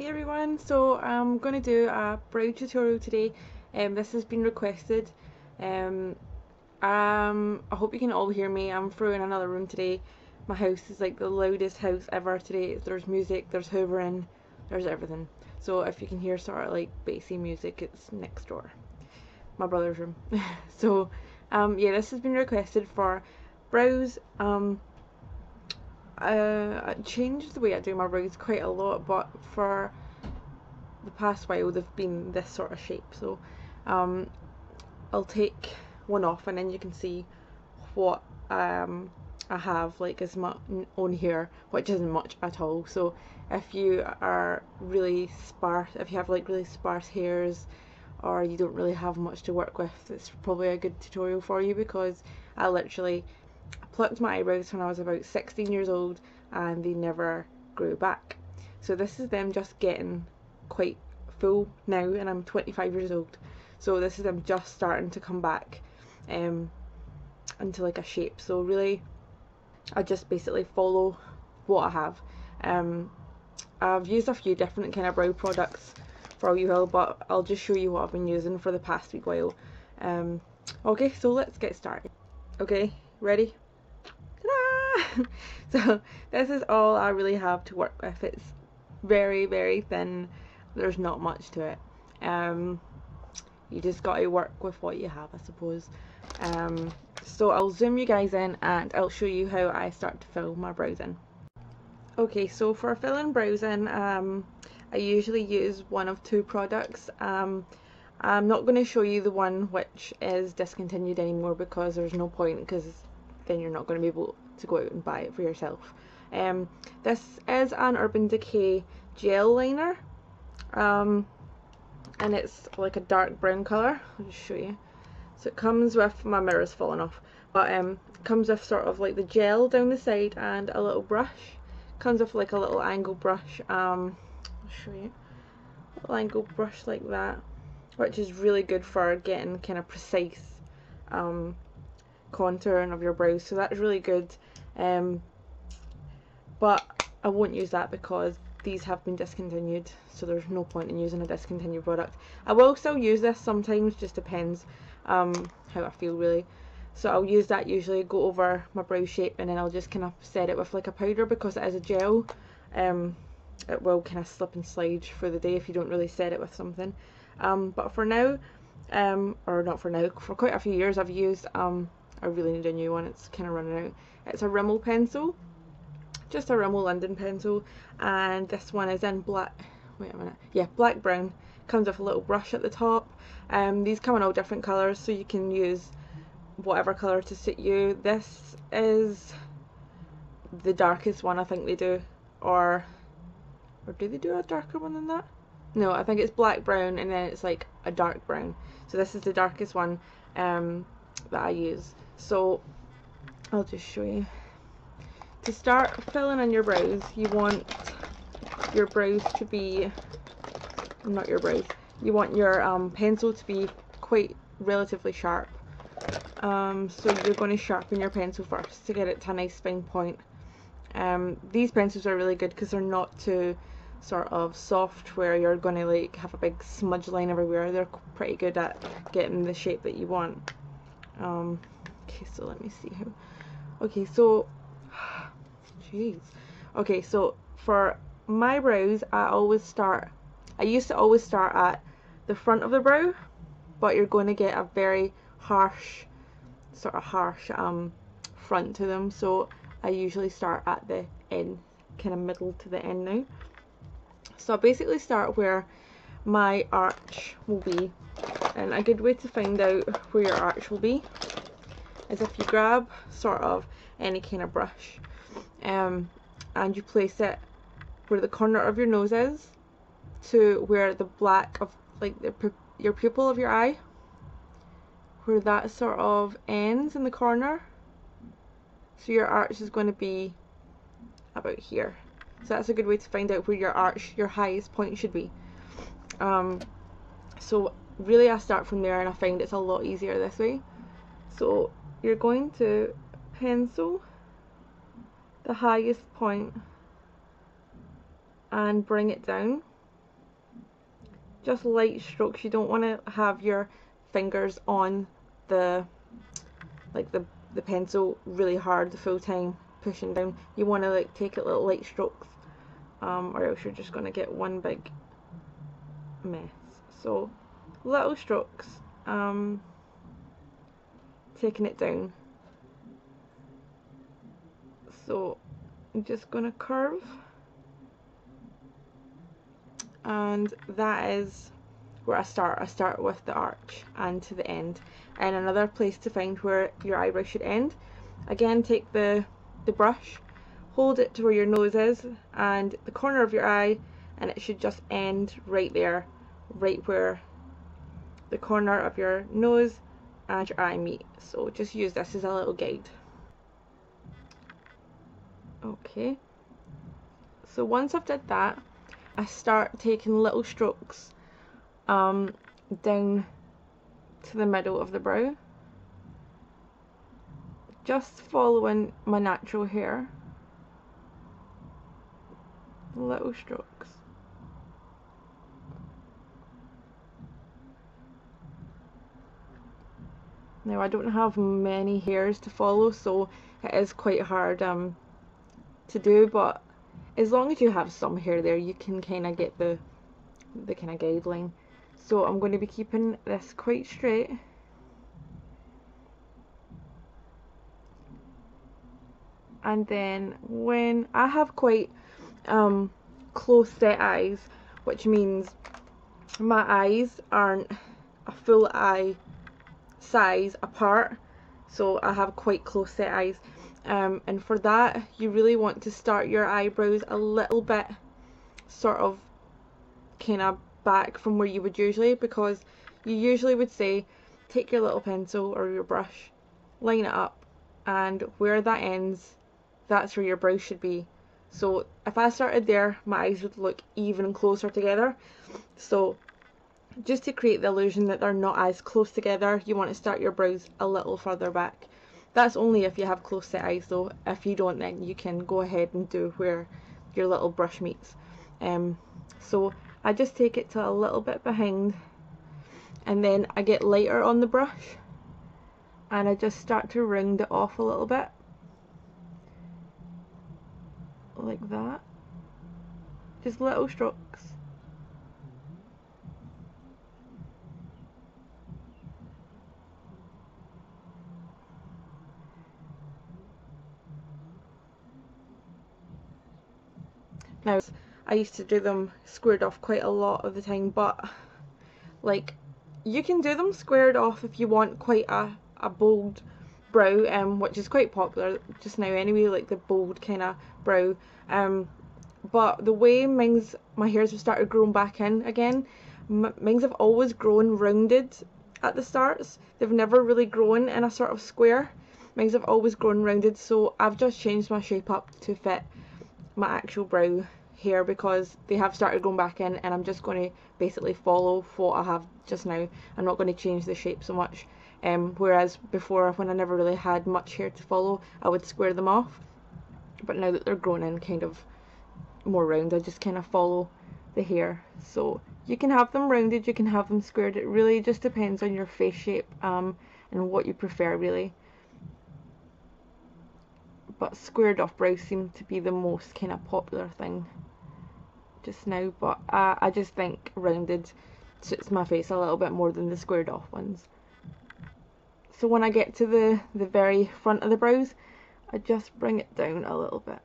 Hey everyone, so I'm going to do a brow tutorial today. This has been requested. I hope you can all hear me. I'm through in another room today. My house is like the loudest house ever today. There's music, there's hoovering, there's everything. So if you can hear sort of like bassy music, it's next door. My brother's room. So yeah, this has been requested for brows. I changed the way I do my brows quite a lot, but for the past while they've been this sort of shape. So I'll take one off and then you can see what I have like as my own hair, which isn't much at all. So if you are really sparse, if you have like really sparse hairs, or you don't really have much to work with, it's probably a good tutorial for you, because I literally plucked my eyebrows when I was about 16 years old and they never grew back. So this is them just getting quite full now, and I'm 25 years old. So this is them just starting to come back into like a shape. So really I just basically follow what I have. I've used a few different kind of brow products for all you will, but I'll just show you what I've been using for the past week while. Okay, so let's get started. Okay, ready? So this is all I really have to work with. It's very, very thin. There's not much to it. You just got to work with what you have, I suppose. So I'll zoom you guys in and I'll show you how I start to fill my brows in. Okay, so for filling brows in, I usually use one of two products. I'm not going to show you the one which is discontinued anymore, because there's no point, because then you're not going to be able to go out and buy it for yourself. This is an Urban Decay gel liner, and it's like a dark brown colour. I'll just show you. So it comes with, my mirror's falling off, but it comes with sort of like the gel down the side and a little brush. Comes with like a little angle brush. I'll show you. A little angle brush like that, which is really good for getting kind of precise contouring of your brows, so that's really good. But I won't use that because these have been discontinued, so there's no point in using a discontinued product. I will still use this sometimes, just depends how I feel really. So I'll use that, usually go over my brow shape, and then I'll just kind of set it with like a powder, because it is a gel. It will kind of slip and slide through the day if you don't really set it with something. But for now, or not for now, for quite a few years I've used, I really need a new one, it's kind of running out. It's a Rimmel pencil, just a Rimmel London pencil, and this one is in black, wait a minute, yeah, black brown. Comes with a little brush at the top. These come in all different colours, so you can use whatever colour to suit you. This is the darkest one I think they do, or do they do a darker one than that? No, I think it's black brown and then it's like a dark brown. So this is the darkest one that I use. So I'll just show you. To start filling in your brows, you want your brows to be, not your brows, you want your pencil to be quite relatively sharp. So you're going to sharpen your pencil first to get it to a nice fine point. These pencils are really good because they're not too sort of soft where you're going to like have a big smudge line everywhere. They're pretty good at getting the shape that you want. Okay, so let me see how. Okay, so jeez. Okay, so for my brows, I used to always start at the front of the brow, but you're going to get a very harsh front to them, so I usually start at the end, kind of middle to the end now. So I basically start where my arch will be, and a good way to find out where your arch will be is if you grab sort of any kind of brush, and you place it where the corner of your nose is to where the black of like your pupil of your eye, where that sort of ends in the corner. So your arch is going to be about here. So that's a good way to find out where your arch, your highest point, should be. So really I start from there, and I find it's a lot easier this way. So you're going to pencil the highest point and bring it down just light strokes. You don't want to have your fingers on the the pencil really hard the full time pushing down. You want to like take it little light strokes, or else you're just going to get one big mess. So little strokes, taking it down. So I'm just going to curve, and that is where I start. I start with the arch and to the end, and another place to find where your eyebrow should end. Again, take the brush, hold it to where your nose is and the corner of your eye, and it should just end right there, right where the corner of your nose and your eye meet. So just use this as a little guide. Okay, so once I've did that, I start taking little strokes down to the middle of the brow, just following my natural hair. Little strokes. Now I don't have many hairs to follow, so it is quite hard to do, but as long as you have some hair there, you can kind of get the kind of guideline. So I'm going to be keeping this quite straight. And then when I have quite close set eyes, which means my eyes aren't a full eye size apart, so I have quite close set eyes, and for that you really want to start your eyebrows a little bit sort of kind of back from where you would usually, because you usually would say take your little pencil or your brush, line it up, and where that ends, that's where your brow should be. So if I started there, my eyes would look even closer together. So just to create the illusion that they're not as close together, you want to start your brows a little further back. That's only if you have close set eyes though. If you don't, then you can go ahead and do where your little brush meets. So I just take it to a little bit behind, and then I get lighter on the brush and I just start to round it off a little bit, like that. Just little strokes. Now, I used to do them squared off quite a lot of the time, but like, you can do them squared off if you want quite a bold brow, which is quite popular just now anyway, like the bold kind of brow. But the way my hairs have started growing back in again, mine's have always grown rounded at the starts. They've never really grown in a sort of square. Mine's have always grown rounded, so I've just changed my shape up to fit my actual brow hair, because they have started going back in, and I'm just going to basically follow what I have just now. I'm not going to change the shape so much, whereas before, when I never really had much hair to follow, I would square them off. But now that they're grown in kind of more round, I just kind of follow the hair. So you can have them rounded, you can have them squared. It really just depends on your face shape and what you prefer, really. But squared off brows seem to be the most kind of popular thing just now, but I just think rounded suits my face a little bit more than the squared off ones. So when I get to the very front of the brows, I just bring it down a little bit.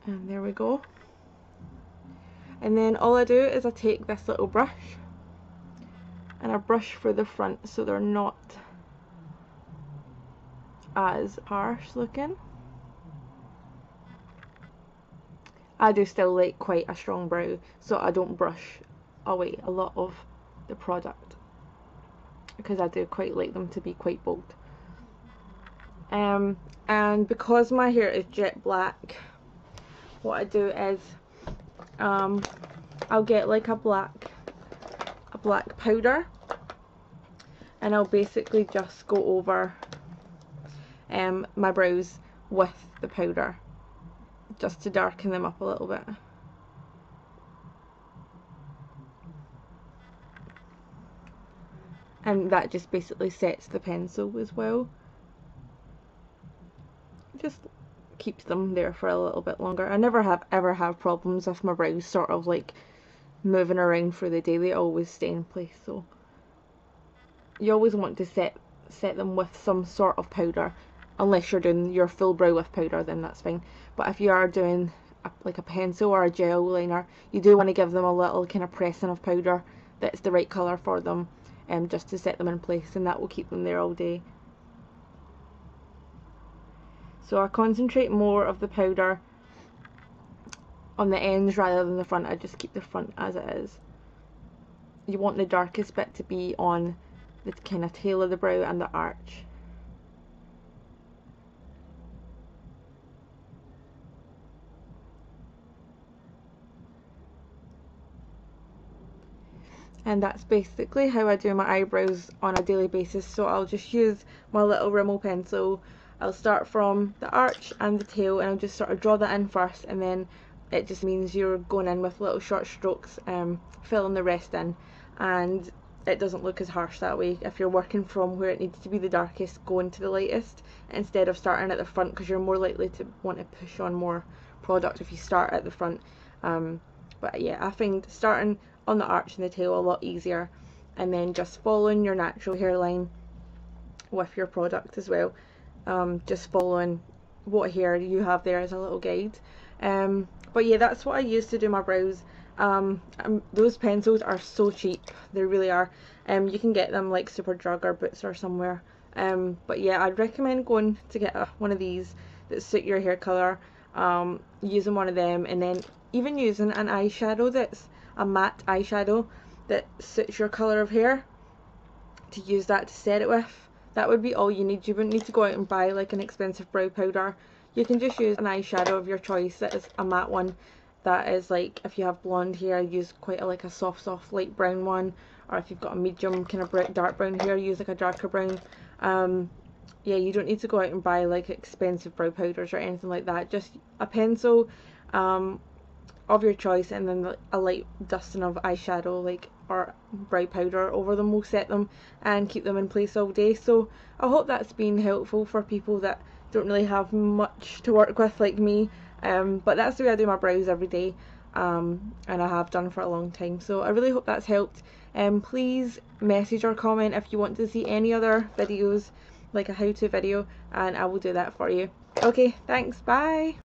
And there we go. And then all I do is I take this little brush and I brush for the front so they're not as harsh looking. I do still like quite a strong brow, so I don't brush away a lot of the product, because I do quite like them to be quite bold. And because my hair is jet black, what I do is I'll get like a black powder, and I'll basically just go over my brows with the powder just to darken them up a little bit. And that just basically sets the pencil as well. Just keeps them there for a little bit longer. I never ever have problems with my brows sort of like moving around for the day. They always stay in place. So you always want to set them with some sort of powder, unless you're doing your full brow with powder, then that's fine. But if you are doing like a pencil or a gel liner, you do want to give them a little kind of pressing of powder that's the right colour for them, just to set them in place, and that will keep them there all day. So I concentrate more of the powder on the ends rather than the front. I just keep the front as it is. You want the darkest bit to be on the kind of tail of the brow and the arch. And that's basically how I do my eyebrows on a daily basis. So I'll just use my little Rimmel pencil. I'll start from the arch and the tail, and I'll just sort of draw that in first, and then it just means you're going in with little short strokes, filling the rest in, and it doesn't look as harsh that way if you're working from where it needs to be the darkest going to the lightest, instead of starting at the front, because you're more likely to want to push on more product if you start at the front. But yeah, I find starting on the arch and the tail a lot easier, and then just following your natural hairline with your product as well. Just following what hair you have there as a little guide. But yeah, that's what I use to do my brows. Those pencils are so cheap, they really are. You can get them like Superdrug or Boots or somewhere. But yeah, I'd recommend going to get one of these that suit your hair colour, using one of them, and then even using an eyeshadow that's a matte eyeshadow that suits your colour of hair, to use that to set it with. That would be all you need. You wouldn't need to go out and buy like an expensive brow powder. You can just use an eyeshadow of your choice that is a matte one. That is like, if you have blonde hair, use quite a soft light brown one, or if you've got a medium kind of dark brown hair, use like a darker brown. Yeah, you don't need to go out and buy like expensive brow powders or anything like that. Just a pencil of your choice, and then a light dusting of eyeshadow like or brow powder over them will set them and keep them in place all day. So I hope that's been helpful for people that don't really have much to work with like me. But that's the way I do my brows every day, and I have done for a long time. So I really hope that's helped. Please message or comment if you want to see any other videos, like a how-to video, and I will do that for you. Okay, thanks, bye!